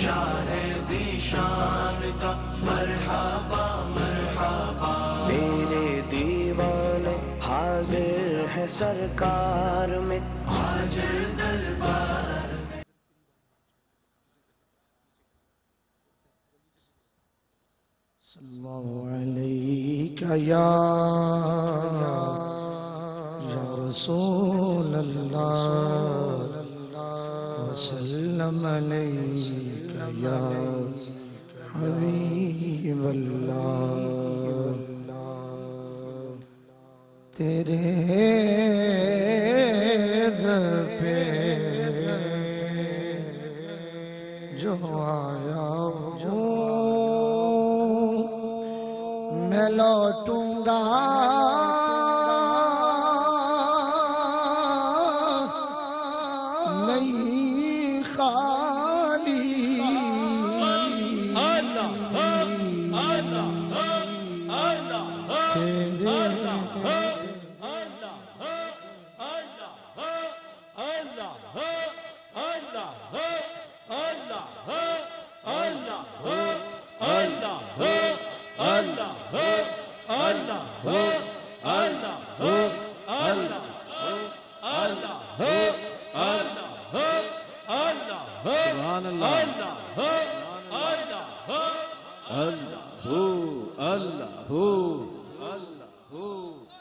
شاہ ذیشان کا مرحبا مرحبا، تیرے دیوانے حاضر ہے سرکار میں آج دربار میں۔ صلی اللہ علیکہ یا رسول اللہ وسلم علیکہ یا حبیب اللہ، تیرے در پہ جو آیا ہوں میں لوٹوں گا نہیں خالی،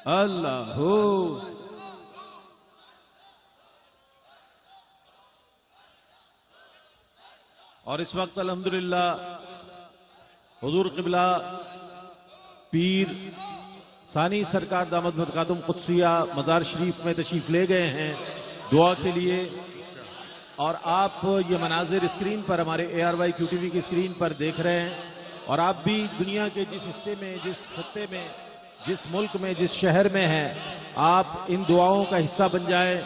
اللہ اور اس وقت الحمدللہ حضور قبلہ پیر ثانی سرکار دامت برکاتہم قدسیہ مزار شریف میں تشریف لے گئے ہیں دعا کے لیے، اور آپ یہ مناظر اسکرین پر ہمارے ARYQTV کی اسکرین پر دیکھ رہے ہیں، اور آپ بھی دنیا کے جس حصے میں، جس خطے میں، جس ملک میں، جس شہر میں ہیں، آپ ان دعاؤں کا حصہ بن جائیں۔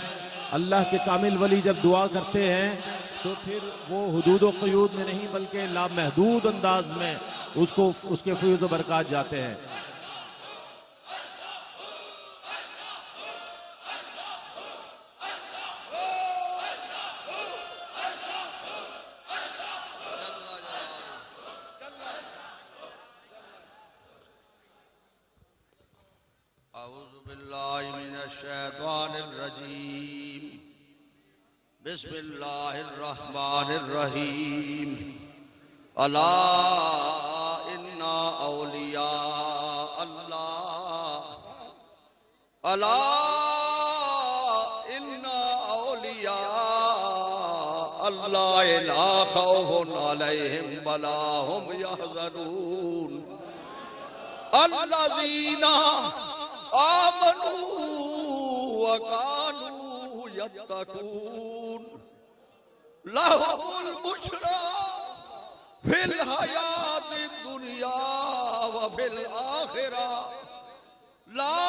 اللہ کے کامل ولی جب دعا کرتے ہیں تو پھر وہ حدود و قیود میں نہیں بلکہ لامحدود انداز میں اس کے فیض و برکات جاتے ہیں۔ اعوذ باللہ من الشیطان الرجیم، بسم اللہ الرحمن الرحیم، الا ان اولیاء اللہ، الا ان اولیاء اللہ لا خوف علیہم ولا هم يحزنون، الذین آمنوا وكانوا يتقون، لهم البشرى في الحياة الدنيا وفي الآخرة، لا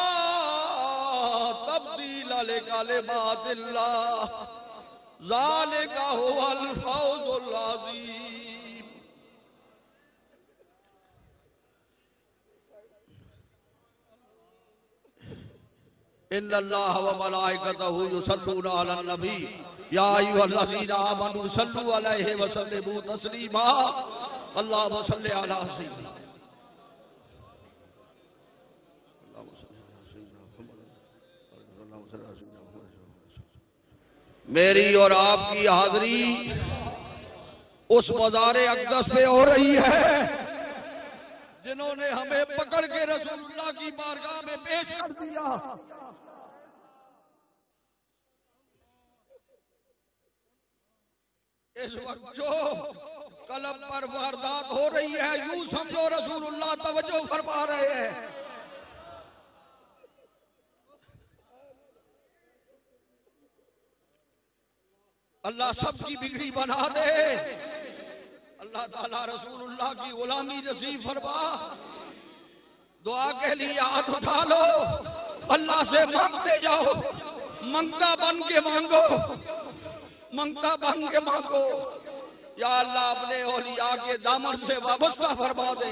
تبديل لكلمات الله، ذلك هو الفوز العظيم۔ ان اللہ وملائکتہ یصلون علی النبی یا ایھا الذین آمنوا صلوا علیہ وسلموا تسلیما، اللہم صل علی سیدنا میری اور آپ کی حاضری اس مزار اقدس پہ ہو رہی ہے جنہوں نے ہمیں پکڑ کے رسول اللہ کی بارگاہ میں پیش کر دیا۔ اس وقت جو قلب پر واردات ہو رہی ہے یوں سمجھو رسول اللہ توجہ فرما رہے ہیں۔ اللہ سب کی بگڑی بنا دے، اللہ تعالیٰ رسول اللہ کی غلامی نصیب فرما۔ دعا کے لیے ہاتھ اٹھا لو، اللہ سے مانگتے جاؤ، منگتا بن کے مانگو، منگتا بن کے مانگو۔ یا اللہ اپنے اولیاء کے دامن سے وابستہ فرما دے،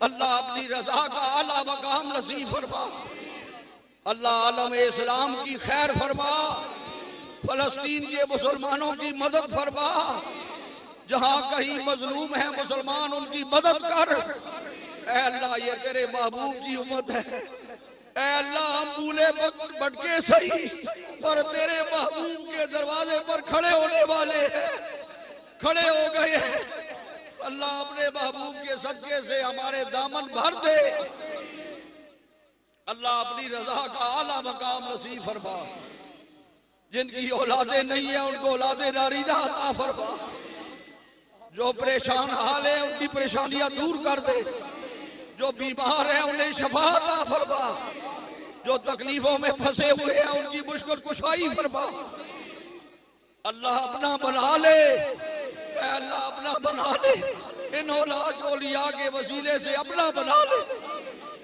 اللہ اپنی رضا کا اعلیٰ مقام نصیب فرما، اللہ عالم اسلام کی خیر فرما، فلسطین کے مسلمانوں کی مدد فرما، جہاں کہیں مظلوم ہے مسلمان ان کی مدد کر۔ اے اللہ یہ تیرے محبوب کی امت ہے، اے اللہ ہم بھولے بھٹکے صحیح پر تیرے محبوب کے دروازے پر کھڑے ہونے والے ہیں، کھڑے ہو گئے ہیں۔ اللہ اپنے محبوب کے صدقے سے ہمارے دامن بھر دے، اللہ اپنی رضا کا اعلیٰ مقام نصیب فرما۔ جن کی اولادیں نہیں ہیں ان کو اولادیں ناریدہ عطا فرما، جو پریشان حال ہیں ان کی پریشانیاں دور کر دے، جو بیمار ہیں انہیں شفا عطا فرما، جو تکلیفوں میں پھنسے ہوئے ہیں ان کی مشکل کشائی فرما۔ اللہ اپنا بنا لے، اے اللہ اپنا بنا لے، ان اولاد اولیاء کے وسیلے سے اپنا بنا لے،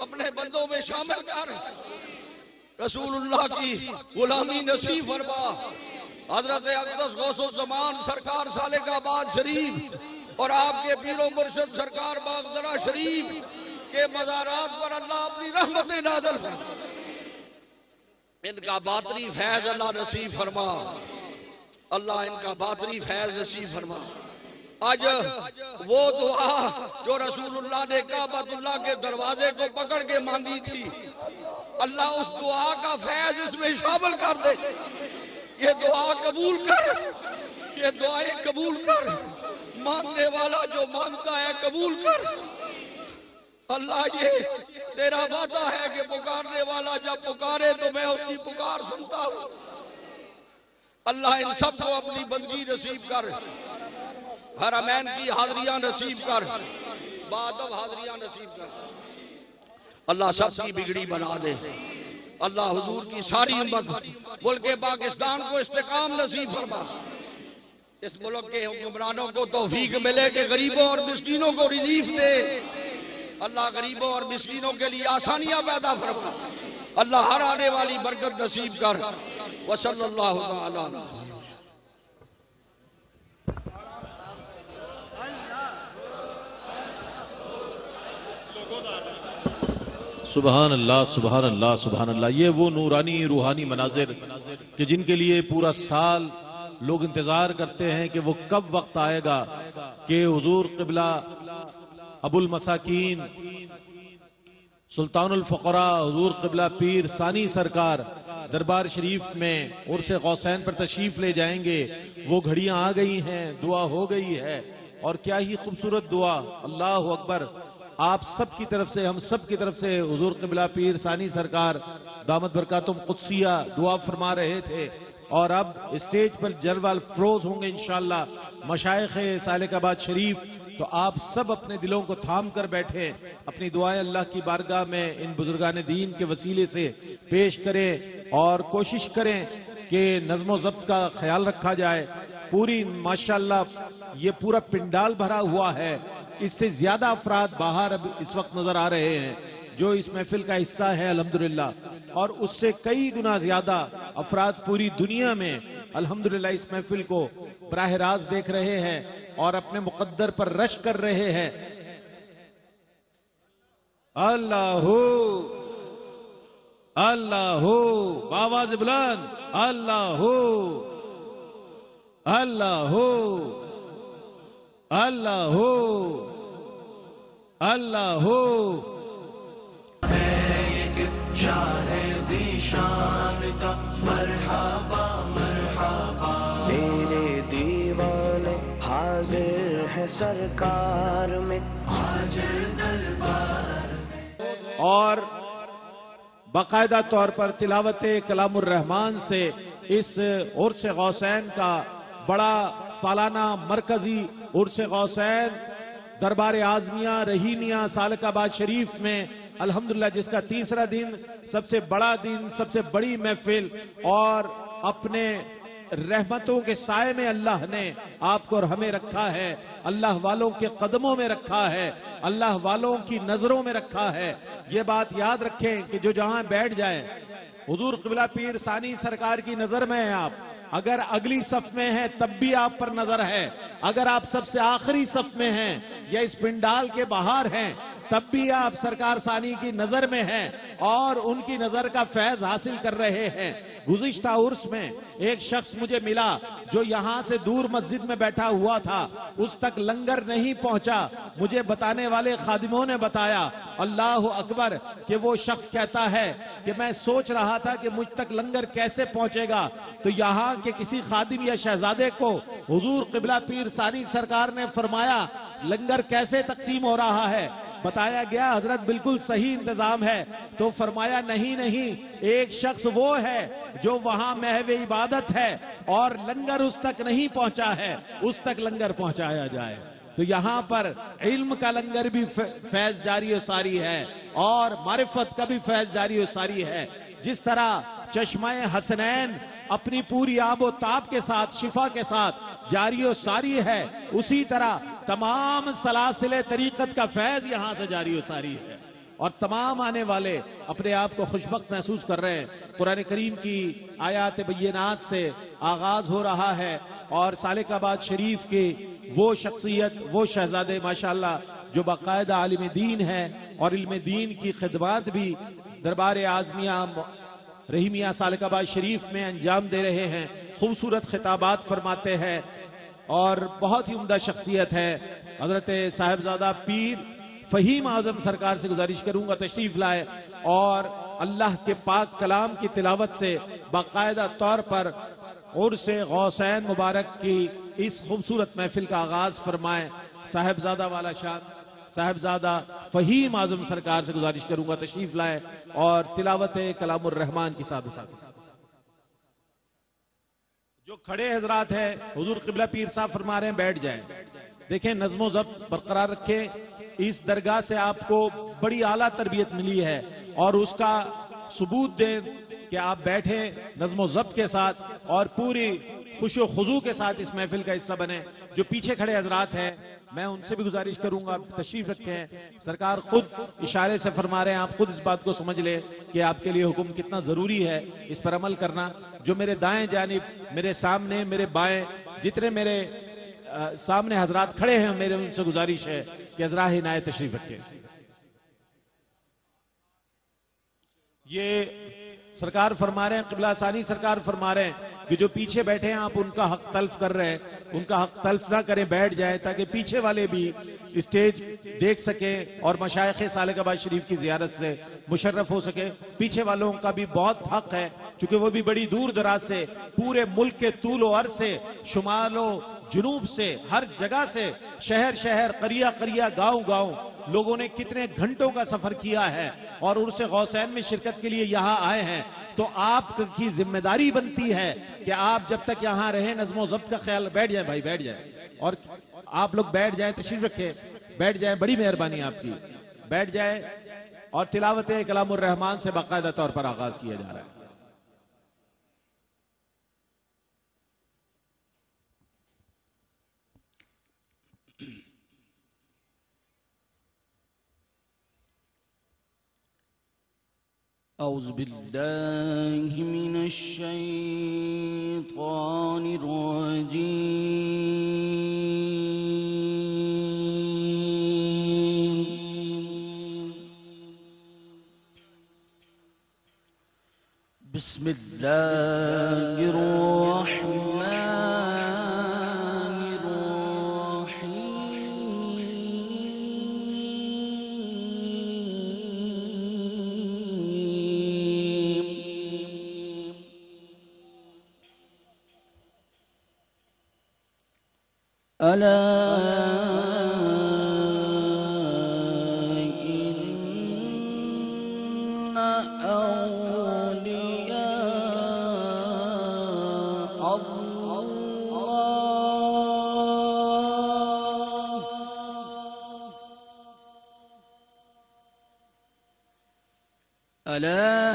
اپنے بندوں میں شامل کر، رسول اللہ کی غلامی نصیب فرما۔ حضرت اقدس غوث الزمان سرکار سالک آباد شریف اور آپ کے پیر و مرشد سرکار باغدرہ شریف کے مزارات پر اللہ اپنی رحمت نازل فرما، ان کا باطنی فیض اللہ نصیب فرما، اللہ ان کا باطنی فیض نصیب فرما۔ آج وہ دعا جو رسول اللہ نے کعبۃ اللہ کے دروازے کو پکڑ کے مانگی تھی، اللہ اس دعا کا فیض اس میں شامل کر دے۔ یہ دعا قبول کر، یہ دعائیں قبول کر، مانگنے والا جو مانگتا ہے قبول کر۔ اللہ یہ تیرا وعدہ ہے کہ پکارنے والا جب پکارے تو میں اس کی پکار سنتا ہوں۔ اللہ ان سب کو اپنی بندگی نصیب کر، حرمین کی حاضریاں نصیب کر، بادب حاضریاں نصیب کر، اللہ سب کی بگڑی بنا دے۔ اللہ حضور کی ساری امت ملک پاکستان کو استحکام نصیب فرما، اس ملک کے حکمرانوں کو توفیق ملے کہ غریبوں اور مسکینوں کو ریلیف دے، اللہ غریبوں اور مسکینوں کے لیے آسانیاں پیدا فرما، اللہ ہر آنے والی برکت نصیب کر۔ وصلی اللہ تعالی سبحان اللہ سبحان اللہ سبحان اللہ۔ یہ وہ نورانی روحانی مناظر کہ جن کے لیے پورا سال لوگ انتظار کرتے ہیں کہ وہ کب وقت آئے گا کہ حضور قبلہ ابو المساکین سلطان الفقراء حضور قبلہ پیر ثانی سرکار دربار شریف میں عرس غوثین پر تشریف لے جائیں گے۔ وہ گھڑیاں آ گئی ہیں، دعا ہو گئی ہے، اور کیا ہی خوبصورت دعا، اللہ اکبر۔ آپ سب کی طرف سے، ہم سب کی طرف سے حضور قبلہ پیر ثانی سرکار دامت برکاتہم قدسیہ دعا فرما رہے تھے، اور اب اسٹیج پر جلوہ الفروز ہوں گے انشاءاللہ مشائخ سالک آباد شریف۔ تو آپ سب اپنے دلوں کو تھام کر بیٹھیں، اپنی دعائیں اللہ کی بارگاہ میں ان بزرگان دین کے وسیلے سے پیش کریں، اور کوشش کریں کہ نظم و ضبط کا خیال رکھا جائے۔ پوری ماشاءاللہ یہ پورا پنڈال بھرا ہوا ہے، اس سے زیادہ افراد باہر اب اس وقت نظر آ رہے ہیں جو اس محفل کا حصہ ہے الحمدللہ، اور اس سے کئی گنا زیادہ افراد پوری دنیا میں الحمدللہ اس محفل کو براہ راست دیکھ رہے ہیں اور اپنے مقدر پر رش کر رہے ہیں۔ اللہ اللہ بآواز بلند اللہ اللہ اللہ اللہ شاہ ذیشان کا مرحبا مرحبا، تیرے دیوانے حاضر ہے سرکار میں آج دربار میں، اور باقاعدہ طور پر تلاوت کلام الرحمن سے اس عرس غوثین کا بڑا سالانہ مرکزی عرس غوثین دربار اعظمیہ رحیمیہ سالک آباد شریف میں الحمدللہ، جس کا تیسرا دن سب سے بڑا دن، سب سے بڑی محفل، اور اپنے رحمتوں کے سائے میں اللہ نے آپ کو اور ہمیں رکھا ہے، اللہ والوں کے قدموں میں رکھا ہے، اللہ والوں کی نظروں میں رکھا ہے۔ یہ بات یاد رکھیں کہ جو جہاں بیٹھ جائیں حضور قبلہ پیر ثانی سرکار کی نظر میں ہیں، آپ اگر اگلی صف میں ہیں تب بھی آپ پر نظر ہے، اگر آپ سب سے آخری صف میں ہیں یا اس پنڈال کے باہر ہیں تب بھی آپ سرکار ثانی کی نظر میں ہیں اور ان کی نظر کا فیض حاصل کر رہے ہیں۔ گزشتہ عرس میں ایک شخص مجھے ملا جو یہاں سے دور مسجد میں بیٹھا ہوا تھا، اس تک لنگر نہیں پہنچا۔ مجھے بتانے والے خادموں نے بتایا اللہ اکبر کہ وہ شخص کہتا ہے کہ میں سوچ رہا تھا کہ مجھ تک لنگر کیسے پہنچے گا، تو یہاں کے کسی خادم یا شہزادے کو حضور قبلہ پیر ثانی سرکار نے فرمایا لنگر کیسے تقسیم ہو رہا ہے؟ بتایا گیا حضرت بالکل صحیح انتظام ہے، تو فرمایا نہیں، ایک شخص وہ ہے جو وہاں محو عبادت ہے اور لنگر اس تک نہیں پہنچا ہے، اس تک لنگر پہنچایا جائے۔ تو یہاں پر علم کا لنگر بھی فیض جاری و ساری ہے اور معرفت کا بھی فیض جاری و ساری ہے۔ جس طرح چشمہ حسنین اپنی پوری آب و تاب کے ساتھ شفا کے ساتھ جاری و ساری ہے، اسی طرح تمام سلاسل طریقت کا فیض یہاں سے جاری و ساری ہے، اور تمام آنے والے اپنے آپ کو خوشبخت محسوس کر رہے ہیں۔ قرآن کریم کی آیات بینات سے آغاز ہو رہا ہے اور سالک آباد شریف کی وہ شخصیت، وہ شہزادے ماشاءاللہ جو باقاعدہ عالم دین ہے اور علم دین کی خدمات بھی دربار اعظمیہ رحیمیہ سالک آباد شریف میں انجام دے رہے ہیں، خوبصورت خطابات فرماتے ہیں اور بہت ہی عمدہ شخصیت ہے۔ حضرت صاحبزادہ پیر فہیم اعظم سرکار سے گزارش کروں گا تشریف لائے اور اللہ کے پاک کلام کی تلاوت سے باقاعدہ طور پر عرس غوثین مبارک کی اس خوبصورت محفل کا آغاز فرمائیں۔ صاحبزادہ والا شان صاحبزادہ فہیم اعظم سرکار سے گزارش کروں گا تشریف لائیں اور تلاوت کلام الرحمن کی ساتھ جو کھڑے حضرات ہیں حضور قبلہ پیر صاحب فرما رہے ہیں بیٹھ جائیں۔ دیکھیں نظم و ضبط برقرار رکھیں، اس درگاہ سے آپ کو بڑی اعلیٰ تربیت ملی ہے اور اس کا ثبوت دیں کہ آپ بیٹھیں نظم و ضبط کے ساتھ اور پوری خوش و خضوع کے ساتھ اس محفل کا حصہ بنیں۔ جو پیچھے کھڑے حضرات ہیں میں ان سے بھی گزارش کروں گا تشریف رکھیں، سرکار خود اشارے سے فرما رہے ہیں، آپ خود اس بات کو سمجھ لیں کہ آپ کے لیے حکم کتنا ضروری ہے اس پر عمل کرنا۔ جو میرے دائیں جانب، میرے سامنے، میرے بائیں جتنے میرے سامنے حضرات کھڑے ہیں میرے ان سے گزارش ہے کہ حضرات عنایت تشریف رکھیں۔ یہ سرکار فرما رہے ہیں، قبلہ ثانی سرکار فرما رہے ہیں کہ جو پیچھے بیٹھے ہیں آپ ان کا حق تلف کر رہے ہیں، ان کا حق تلف نہ کریں، بیٹھ جائیں تاکہ پیچھے والے بھی اسٹیج دیکھ سکیں اور مشائخ سالک آباد شریف کی زیارت سے مشرف ہو سکیں۔ پیچھے والوں کا بھی بہت حق ہے چونکہ وہ بھی بڑی دور دراز سے پورے ملک کے طول و عرض سے، شمال و جنوب سے، ہر جگہ سے، شہر شہر، قریہ قریہ، گاؤں گاؤں لوگوں نے کتنے گھنٹوں کا سفر کیا ہے اور عرس غوثین میں شرکت کے لیے یہاں آئے ہیں۔ تو آپ کی ذمہ داری بنتی ہے کہ آپ جب تک یہاں رہیں نظم و ضبط کا خیال۔ بیٹھ جائیں بھائی، بیٹھ جائیں، اور آپ لوگ بیٹھ جائیں، تشریف رکھیں، بیٹھ جائیں، بڑی مہربانی آپ کی، بیٹھ جائیں اور تلاوت کلام الرحمن سے باقاعدہ طور پر آغاز کیا جا رہا ہے۔ اعوذ باللہ من الشیطان الرجیم بسم اللہ الرحمن ألا إن أولياء الله ألا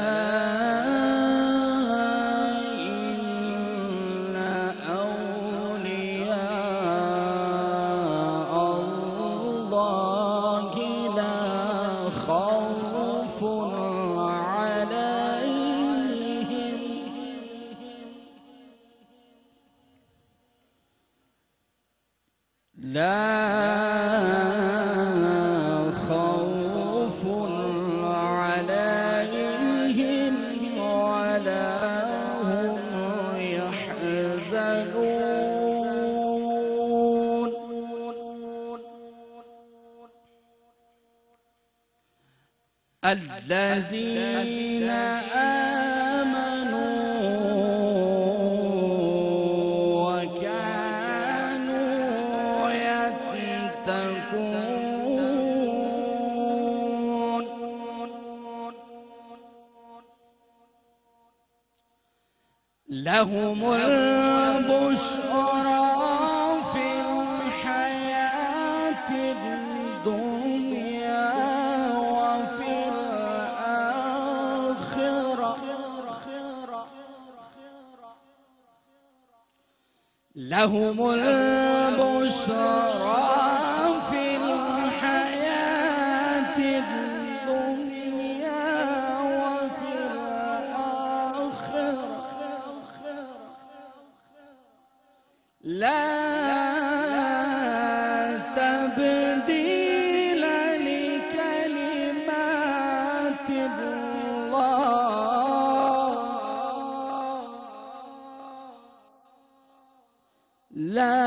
خوف عليهم ولا الذين آمنوا وكانوا يتقون لهم البشرى في الحياة الدنيا وفي الآخرة لهم البشرى في الحياة الدنيا وفي الآخرة لا تبديل لكلمات الله لا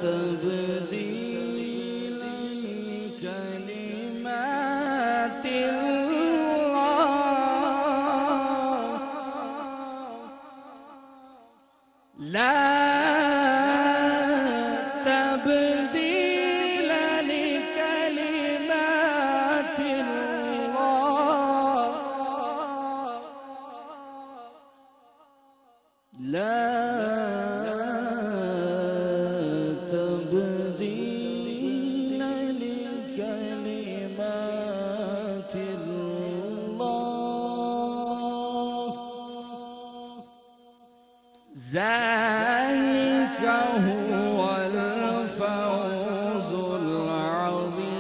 تبديل لكلمات الله لا تبديل لكلمات الله لا تبديل لكلمات الله ذلك هو الفوز العظيم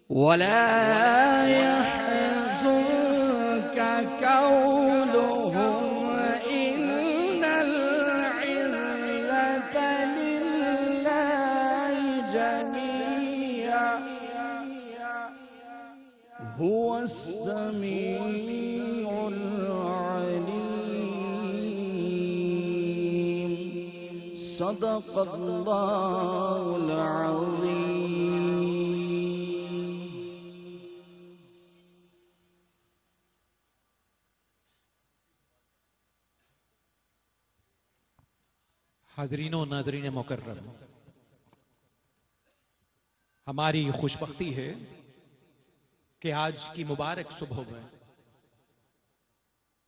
ولا يحزنك قولهم إن العزة لله جميعا هو السميع العليم صدق الله العظيم. حاضرین و ناظرین مکرم، ہماری خوشبختی ہے کہ آج کی مبارک صبح میں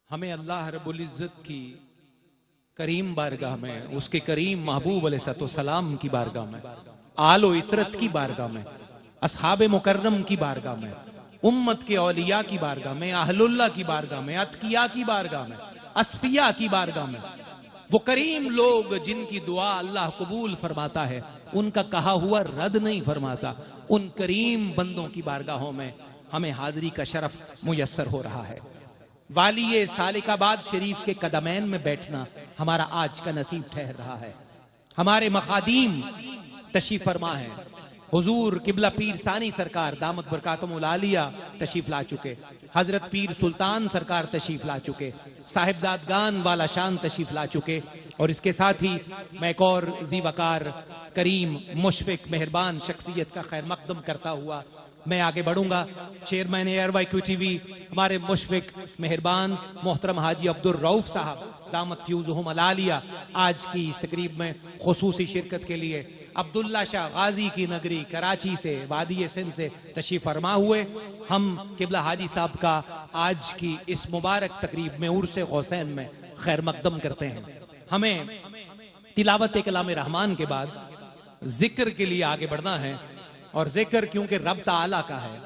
ہمیں اللہ رب العزت کی کریم بارگاہ میں، اس کے کریم محبوب علیہ السلام کی بارگاہ میں، آل و اطرت کی بارگاہ میں، اصحاب مکرم کی بارگاہ میں، امت کے اولیاء کی بارگاہ میں، اہل اللہ کی بارگاہ میں، اتقیاء کی بارگاہ میں، اصفیاء کی بارگاہ میں، وہ کریم لوگ جن کی دعا اللہ قبول فرماتا ہے، ان کا کہا ہوا رد نہیں فرماتا، ان کریم بندوں کی بارگاہوں میں ہمیں حاضری کا شرف میسر ہو رہا ہے۔ والی سالک آباد شریف کے قدمین میں بیٹھنا ہمارا آج کا نصیب ٹھہر رہا ہے۔ ہمارے مخادیم تشریف فرما ہیں، حضور قبلہ پیر ثانی سرکار دامت برکاتہم العالیہ تشریف لا چکے، حضرت پیر سلطان سرکار تشریف لا چکے، صاحبزادگان والا شان تشریف لا چکے، اور اس کے ساتھ ہی میں ایک اور ذی وقار کریم مشفق مہربان شخصیت کا خیر مقدم کرتا ہوا میں آگے بڑھوں گا۔ چیئرمین ایئر وائی کیو ٹی وی ہمارے مشفق مہربان محترم حاجی عبدالرؤف صاحب دامت فیوزہم العالیہ آج کی اس تقریب میں خصوصی شرکت کے لیے عبداللہ شاہ غازی کی نگری کراچی سے وادی سندھ سے تشریف فرما ہوئے۔ ہم قبلہ حاجی صاحب کا آج کی اس مبارک تقریب میں عرس غوثین میں خیر مقدم کرتے ہیں۔ ہمیں تلاوت کلام رحمان کے بعد ذکر کے لیے آگے بڑھنا ہے، اور ذکر کیونکہ رب تعالیٰ کا ہے،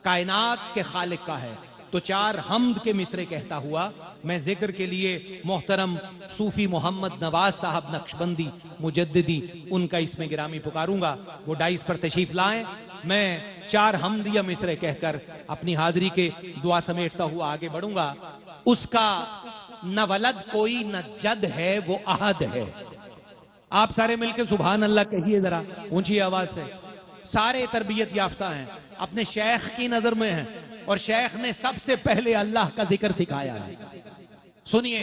کائنات کے خالق کا ہے، تو 4 حمد کے مصرے کہتا ہوا میں ذکر کے لیے محترم صوفی محمد نواز صاحب نقشبندی مجددی ان کا اس میں گرامی پکاروں گا، وہ ڈائس پر تشریف لائیں۔ میں 4 حمدیہ مصرے کہہ کر اپنی حاضری کے دعا سمیٹتا ہوا آگے بڑھوں گا۔ اس کا نہ ولد کوئی نہ جد ہے، وہ احد ہے۔ آپ سارے مل کے سبحان اللہ کہیے ذرا اونچی آواز سے۔ سارے تربیت یافتہ ہیں، اپنے شیخ کی نظر میں ہیں، اور شیخ نے سب سے پہلے اللہ کا ذکر سکھایا ہے۔ سنیے،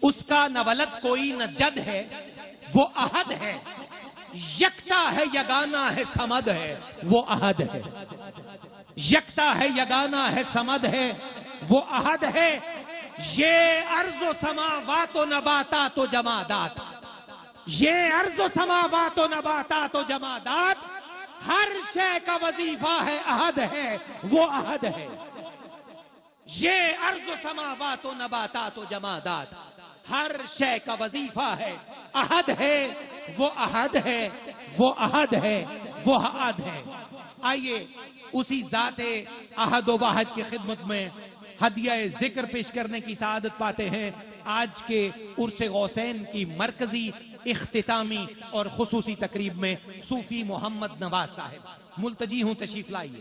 اس کا نہ ولد کوئی نہ جد ہے، وہ احد ہے، یکتا ہے یگانہ ہے سمد ہے، وہ احد ہے، یکتا ہے یگانہ ہے سمد ہے، وہ احد ہے۔ یہ ارض و سماوات و نباتات و جمادات، یہ ارض و سماوات و نباتات و جمادات، ہر شے کا وظیفہ ہے احد ہے، وہ احد ہے۔ یہ ارض و سماوات و نباتات و جمادات، ہر شے کا وظیفہ ہے احد ہے، وہ احد ہے، وہ احد ہے، وہ احد ہے۔ آئیے اسی ذات احد و واحد کی خدمت میں ہدیہ ذکر پیش کرنے کی سعادت پاتے ہیں آج کے عرس غوثین کی مرکزی، اختتامی اور خصوصی تقریب میں صوفی محمد نواز صاحب۔ ملتجی ہوں تشریف لائیے۔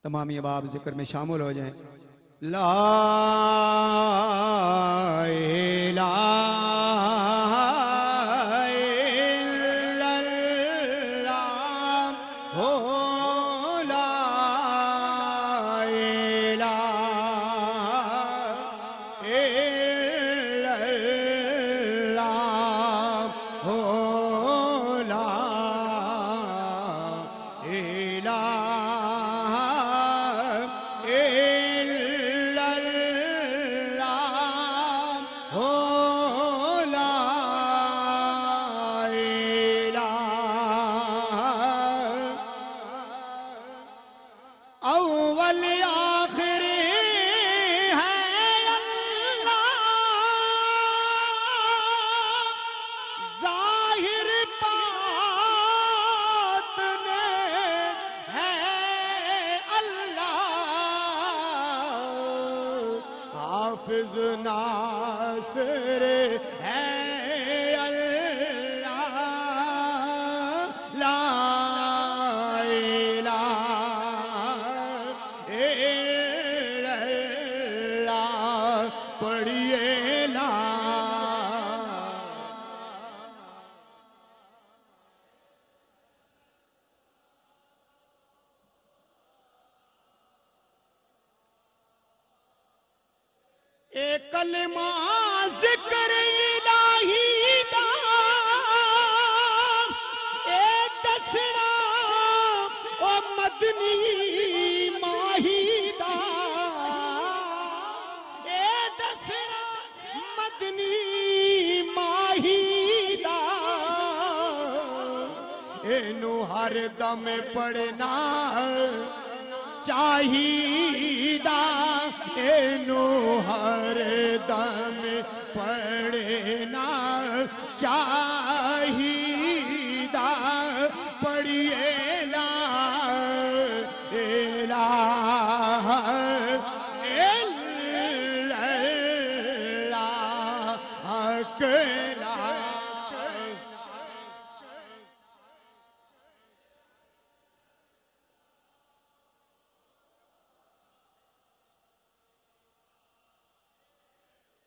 تمام احباب ذکر میں شامل ہو جائیں۔ لا الہ الا اللہ، ہو لا الہ الا اللہ، ہو لا الہ حافظ ناصر ہے اللہ، لا الہ الا اللہ، پڑھیے لا ایک کلمہ ذکر الہی دا، اے دسنا او مدنی ماہی دا، اے دسنا مدنی ماہی دا، اینو ہر دم پڑھنا چاہیدا، اینو ہر دم پڑھنا چاہیدا، پڑھیے لا الہ الا اللہ، اکیلا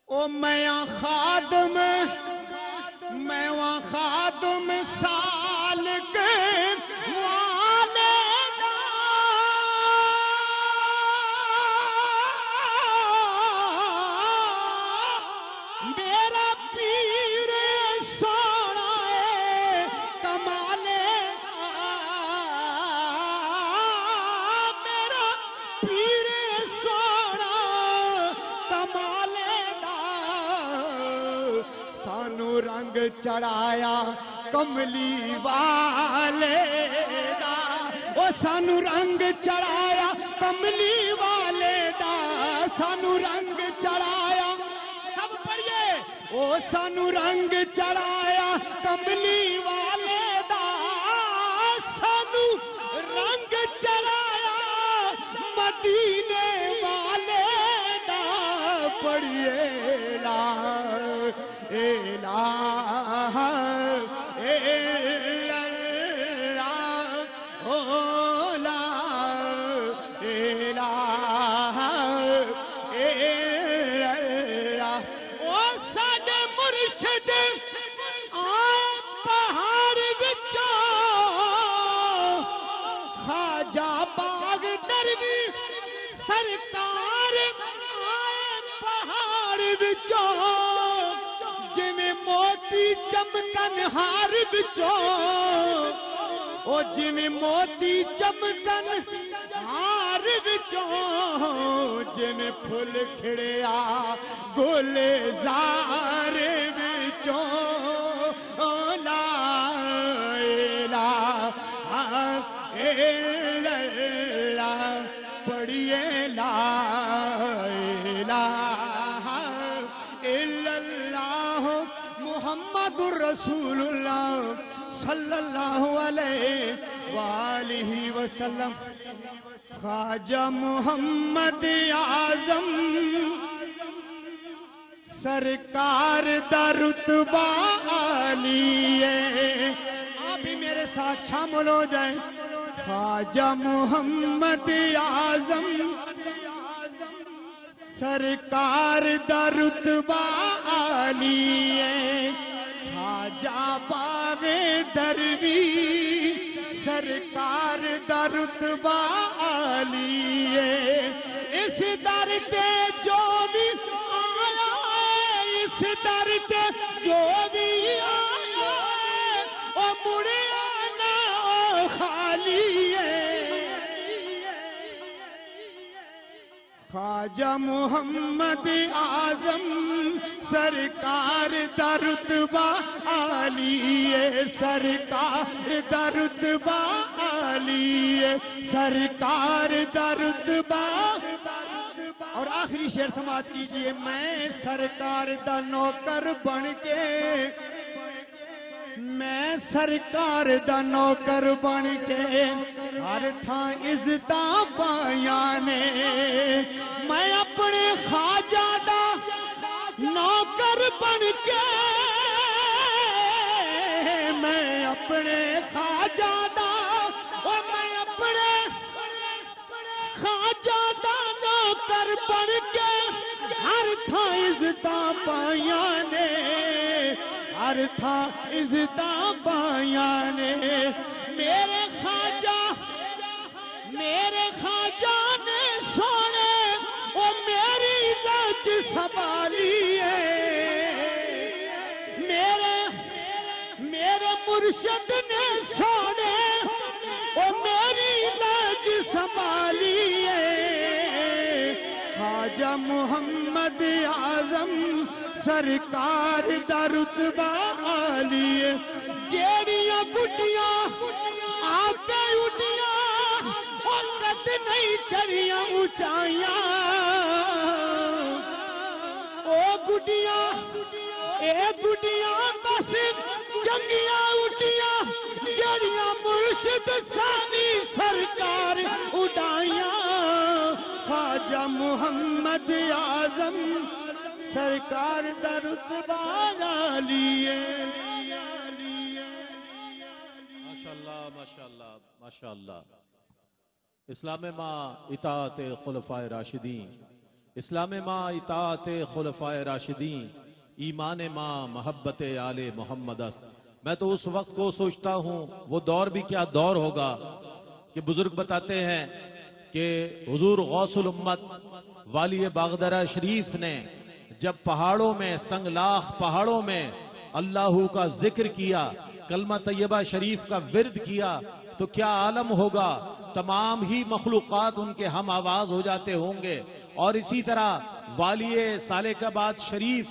او میں خادم، میں وہاں خادم سال کے والدہ، میرا پیر سونا ہے کمالے دا، میرا پیر سونا کمالے سانو رنگ چڑھایا کملی والے دا، او سانو رنگ چڑھایا کملی والے دا، سانو رنگ چڑھایا، سب پڑھیے، او سانو رنگ چڑھایا کملی والے دا، سانو رنگ چڑھایا مدینے والے دا، پڑھیے لا الہ الا اللہ، ہو لا الہ الا اللہ۔ او ساڈے مرشد آئے پہاڑ وچوں، خواجہ سرکار آئے پہاڑ وچوں جویں موتی چمکن ہار وچوں او جویں موتی چمکن ہار وچوں جویں پھل کھڑیا گلزار وچوں لا الہ الا اللہ پڑھیے لا الہ الا اللہ محمد الرسول اللہ صلی اللہ علیہ وآلہ وسلم خواجہ محمد اعظم سرکار دا رتبہ عالی ہے. آپ بھی میرے ساتھ شامل ہو جائیں. خواجہ محمد اعظم سرکار دا رتبہ عالی ہے. خواجہ باغ دروی سرکار دا رتبہ عالی ہے. اس در تے جو بھی آیا ہے اس در تے جو بھی آیا ہے او مڑے آنا خالی ہے. خواجہ محمد اعظم سرکار دا رتبہ عالی ہے. سرکار دا رتبہ عالی ہے. سرکار دا رتبہ. اور آخری شعر سماعت کیجئے. میں سرکار دا نوکر بن کے میں سرکار دا نوکر بن کے ہر تھاں عزتاں پائیاں نے. میں اپنے خواجہ دا نوکر بن کے میں اپنے خواجہ دا میں اپنے خواجہ دا نوکر بن کے ہر تھاں عزتاں پائیاں نے. ہر تھاں عزتاں پائیاں نے. میرے خواجہ نے سونے وہ میری لج سنبھالی ہے. میرے مرشد نے سونے وہ میری لج سنبھالی ہے. خواجہ محمد اعظم سرکار دا رتبہ عالی ہے. جیڑیاں گڈیاں آٹے اڈیاں اور قد نہیں چڑیاں اونچائیاں او گڈیاں اے گڈیاں بس چنگیاں اڈیاں جڑیاں مرشد ثانی سرکار اڈائیاں. خواجہ محمد اعظم سرکار دا رتبہ عالی ہے. ماشاءاللہ ماشاءاللہ ماشاءاللہ. اسلام ما اطاعت خلفائے راشدین. اسلام ما اطاعت خلفائے راشدین. ایمان ما محبت آل محمد است. میں تو اس وقت کو سوچتا ہوں وہ دور بھی کیا دور ہوگا کہ بزرگ بتاتے ہیں کہ حضور غوث الامت والی باغدرہ شریف نے جب پہاڑوں میں سنگلاخ پہاڑوں میں اللہ کا ذکر کیا کلمہ طیبہ شریف کا ورد کیا تو کیا عالم ہوگا. تمام ہی مخلوقات ان کے ہم آواز ہو جاتے ہوں گے. اور اسی طرح والی سالک آباد شریف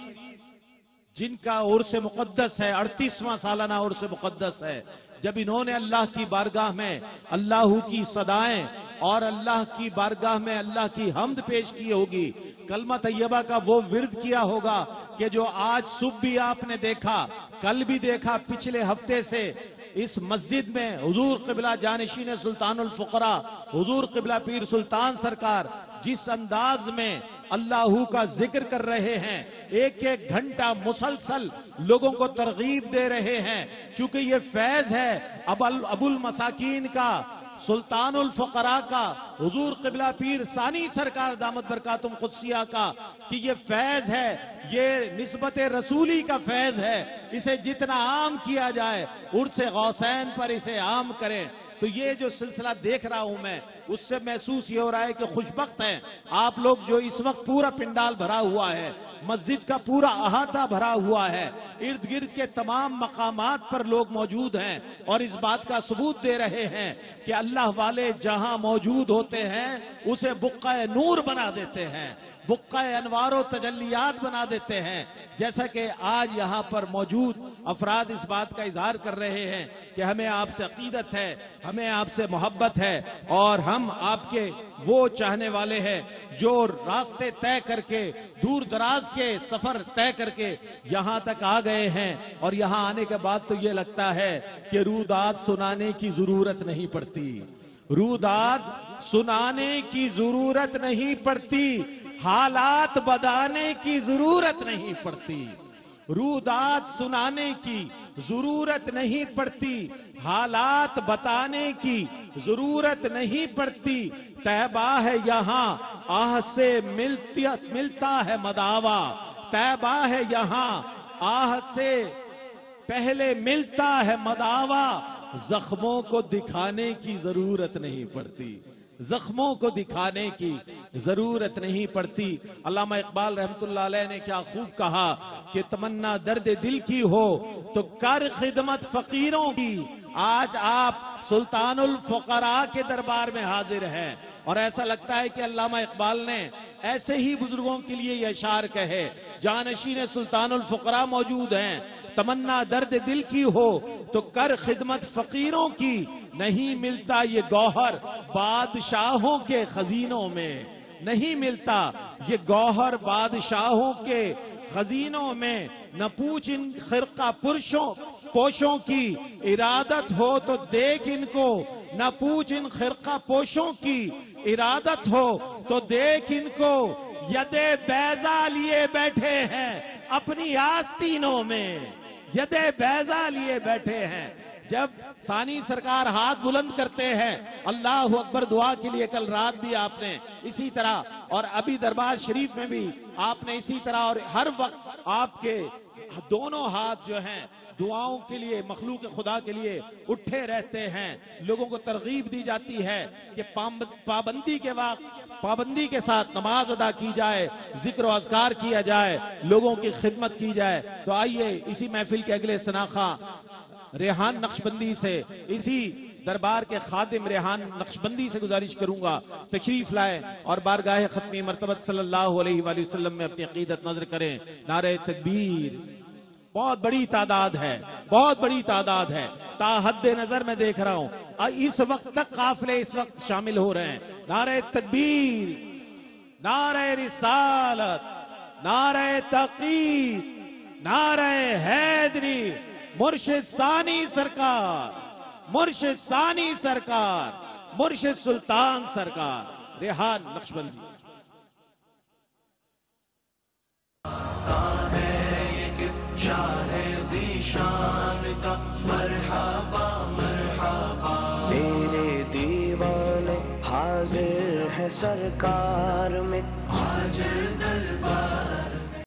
جن کا عرس مقدس ہے 38واں سالانہ عرس مقدس ہے. جب انہوں نے اللہ کی بارگاہ میں اللہ کی صدائیں اور اللہ کی بارگاہ میں اللہ کی حمد پیش کی ہوگی کلمہ طیبہ کا وہ ورد کیا ہوگا کہ جو آج صبح بھی آپ نے دیکھا کل بھی دیکھا پچھلے ہفتے سے اس مسجد میں حضور قبلہ جانشین سلطان الفقراء حضور قبلہ پیر سلطان سرکار جس انداز میں اللہ کا ذکر کر رہے ہیں ایک ایک گھنٹہ مسلسل لوگوں کو ترغیب دے رہے ہیں. چونکہ یہ فیض ہے ابو المساکین کا سلطان الفقراء کا حضور قبلہ پیر ثانی سرکار دامت برکاتم قدسیہ کا کہ یہ فیض ہے یہ نسبت رسولی کا فیض ہے. اسے جتنا عام کیا جائے عرس غوثین پر اسے عام کریں. تو یہ جو سلسلہ دیکھ رہا ہوں میں، اس سے محسوس یہ ہو رہا ہے کہ خوشبخت ہیں آپ لوگ جو اس وقت پورا پنڈال بھرا ہوا ہے، مسجد کا پورا احاطہ بھرا ہوا ہے، ارد گرد کے تمام مقامات پر لوگ موجود ہیں اور اس بات کا ثبوت دے رہے ہیں کہ اللہ والے جہاں موجود ہوتے ہیں اسے بقعہ نور بنا دیتے ہیں، بقعہ انوار و تجلیات بنا دیتے ہیں. جیسا کہ آج یہاں پر موجود افراد اس بات کا اظہار کر رہے ہیں کہ ہمیں آپ سے عقیدت ہے، ہمیں آپ سے محبت ہے اور ہم آپ کے وہ چاہنے والے ہیں جو راستے طے کر کے، دور دراز کے سفر طے کر کے یہاں تک آ گئے ہیں، اور یہاں آنے کے بعد تو یہ لگتا ہے کہ روداد سنانے کی ضرورت نہیں پڑتی، روداد سنانے کی ضرورت نہیں پڑتی، حالات بدانے کی ضرورت نہیں پڑتی، روداد سنانے کی ضرورت نہیں پڑتی، حالات بتانے کی ضرورت نہیں پڑتی. طیبہ ہے یہاں آہ سے ملتا ہے مداوا، طیبہ ہے یہاں آہ سے پہلے ملتا ہے مداوا، زخموں کو دکھانے کی ضرورت نہیں پڑتی، زخموں کو دکھانے کی ضرورت نہیں پڑتی. علامہ اقبال رحمت اللہ علیہ نے کیا خوب کہا کہ تمنا درد دل کی ہو تو کر خدمت فقیروں کی. آج آپ سلطان الفقراء کے دربار میں حاضر ہیں اور ایسا لگتا ہے کہ علامہ اقبال نے ایسے ہی بزرگوں کے لیے یہ اشعار کہے. جانشین سلطان الفقراء موجود ہیں. تمنا درد دل کی ہو تو کر خدمت فقیروں کی، نہیں ملتا یہ گوہر بادشاہوں کے خزینوں میں، نہیں ملتا یہ گوہر بادشاہوں کے خزینوں میں. نہ پوچھ ان خرقہ پوشوں کی ارادت ہو تو دیکھ ان کو، نہ پوچھ ان خرقہ پوشوں کی ارادت ہو تو دیکھ ان کو، یدے بیضا لیے بیٹھے ہیں اپنی آستینوں میں، یدے بیضا لیے بیٹھے ہیں. جب ثانی سرکار ہاتھ بلند کرتے ہیں اللہ اکبر دعا کے لیے، کل رات بھی آپ نے اسی طرح اور ابھی دربار شریف میں بھی آپ نے اسی طرح، اور ہر وقت آپ کے دونوں ہاتھ جو ہیں دعاؤں کے لیے، مخلوق خدا کے لیے اٹھے رہتے ہیں. لوگوں کو ترغیب دی جاتی ہے کہ پابندی کے ساتھ نماز ادا کی جائے، ذکر و اذکار کیا جائے، لوگوں کی خدمت کی جائے. تو آئیے اسی محفل کے اگلے سناخہ ریحان نقشبندی سے، اسی دربار کے خادم ریحان نقشبندی سے گزارش کروں گا تشریف لائے اور بارگاہ ختمی مرتبت صلی اللہ علیہ وآلہ وسلم میں اپنی عقیدت نظر کریں. نعرہ تکبیر. بہت بڑی تعداد ہے، بہت بڑی تعداد ہے، تا حد نظر میں دیکھ رہا ہوں. اس وقت تک قافلے اس وقت شامل ہو رہے ہیں. نعرہ تکبیر، نعرہ رسالت، نعرہ تحقیق، نعرہ حیدری، مرشد ثانی سرکار، مرشد ثانی سرکار، مرشد سلطان سرکار ریحان نقشبندی. مرحبا مرحبا تیرے دیوانے حاضر ہے سرکار میں، حاضر